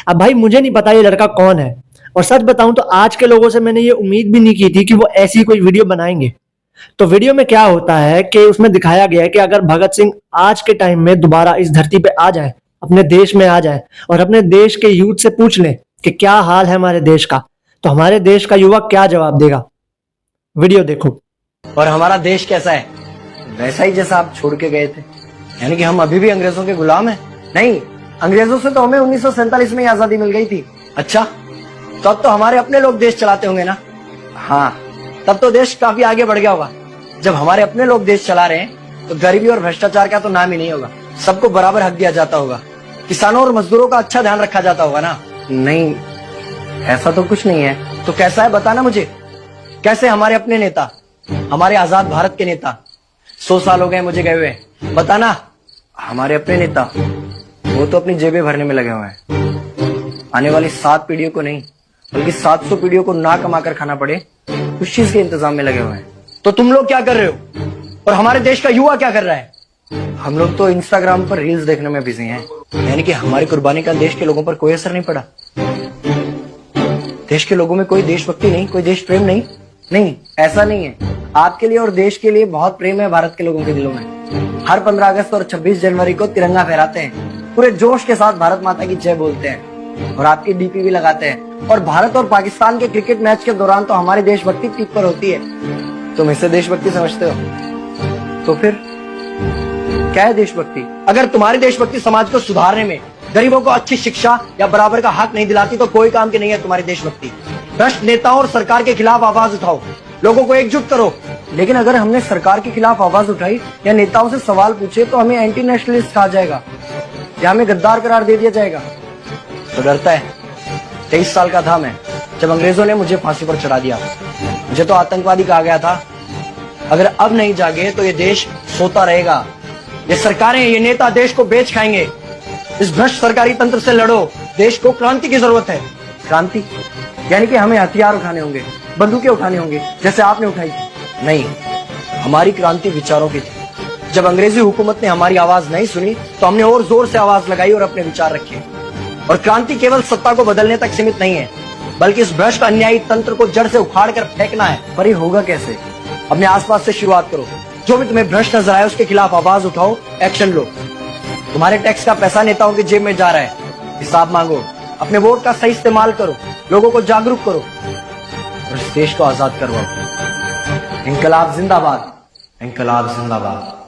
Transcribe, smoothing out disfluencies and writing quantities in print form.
अब भाई मुझे नहीं पता ये लड़का कौन है, और सच बताऊं तो आज के लोगों से मैंने ये उम्मीद भी नहीं की थी कि वो ऐसी कोई वीडियो बनाएंगे। तो वीडियो में क्या होता है कि उसमें दिखाया गया है कि अगर भगत सिंह आज के टाइम में दोबारा इस धरती पे आ जाए, अपने देश में आ जाए और अपने देश के यूथ से पूछ ले कि क्या हाल है हमारे देश का, तो हमारे देश का युवा क्या जवाब देगा। वीडियो देखो। और हमारा देश कैसा है? वैसा ही जैसा आप छोड़ के गए थे। यानी कि हम अभी भी अंग्रेजों के गुलाम हैं? नहीं, अंग्रेजों से तो हमें 1947 में ही आजादी मिल गई थी। अच्छा, तो अब तो हमारे अपने लोग देश चलाते होंगे ना? हाँ, तब तो देश काफी आगे बढ़ गया होगा। जब हमारे अपने लोग देश चला रहे हैं तो गरीबी और भ्रष्टाचार का तो नाम ही नहीं होगा। सबको बराबर हक दिया जाता होगा, किसानों और मजदूरों का अच्छा ध्यान रखा जाता होगा ना? नहीं, ऐसा तो कुछ नहीं है। तो कैसा है बताना मुझे। कैसे हमारे अपने नेता, हमारे आजाद भारत के नेता, 100 साल हो गए मुझे गए हुए, बताना। हमारे अपने नेता वो तो अपनी जेबें भरने में लगे हुए हैं। आने वाली 7 पीढ़ियों को नहीं बल्कि 700 पीढ़ियों को ना कमा कर खाना पड़े उस चीज के इंतजाम में लगे हुए हैं। तो तुम लोग क्या कर रहे हो और हमारे देश का युवा क्या कर रहा है? हम लोग तो इंस्टाग्राम पर रील्स देखने में बिजी हैं। यानी कि हमारी कुर्बानी का देश के लोगों पर कोई असर नहीं पड़ा। देश के लोगों में कोई देशभक्ति नहीं, कोई देश प्रेम नहीं। नहीं, ऐसा नहीं है। आपके लिए और देश के लिए बहुत प्रेम है भारत के लोगों के दिलों में। हर 15 अगस्त और 26 जनवरी को तिरंगा फहराते हैं, पूरे जोश के साथ भारत माता की जय बोलते हैं और आपकी डीपी भी लगाते हैं। और भारत और पाकिस्तान के क्रिकेट मैच के दौरान तो हमारी देशभक्ति पीक पर होती है। तुम इसे देशभक्ति समझते हो? तो फिर क्या है देशभक्ति? अगर तुम्हारी देशभक्ति समाज को सुधारने में, गरीबों को अच्छी शिक्षा या बराबर का हक नहीं दिलाती तो कोई काम की नहीं है तुम्हारी देशभक्ति। भ्रष्ट नेताओं और सरकार के खिलाफ आवाज उठाओ, लोगों को एकजुट करो। लेकिन अगर हमने सरकार के खिलाफ आवाज उठाई या नेताओं से सवाल पूछे तो हमें एंटी नेशनलिस्ट कहा जाएगा या हमें गद्दार करार दे दिया जाएगा। तो डरता है। 23 साल का था मैं जब अंग्रेजों ने मुझे फांसी पर चढ़ा दिया। मुझे तो आतंकवादी कहा गया था। अगर अब नहीं जागे तो ये देश सोता रहेगा। ये सरकारें, ये नेता देश को बेच खाएंगे। इस भ्रष्ट सरकारी तंत्र से लड़ो। देश को क्रांति की जरूरत है। क्रांति यानी कि हमें हथियार उठाने होंगे, बंदूकें उठानी होंगी जैसे आपने उठाई थी। नहीं, हमारी क्रांति विचारों की थी। जब अंग्रेजी हुकूमत ने हमारी आवाज नहीं सुनी तो हमने और जोर से आवाज लगाई और अपने विचार रखे। और क्रांति केवल सत्ता को बदलने तक सीमित नहीं है, बल्कि इस भ्रष्ट अन्यायी तंत्र को जड़ से उखाड़ कर फेंकना है। पर ये होगा कैसे? अपने आसपास से शुरुआत करो। जो भी तुम्हें भ्रष्ट नजर आए उसके खिलाफ आवाज उठाओ, एक्शन लो। तुम्हारे टैक्स का पैसा नेताओं की जेब में जा रहा है, हिसाब मांगो। अपने वोट का सही इस्तेमाल करो, लोगों को जागरूक करो और इस देश को आजाद करवाओ। इंकलाब जिंदाबाद, इंकलाब जिंदाबाद।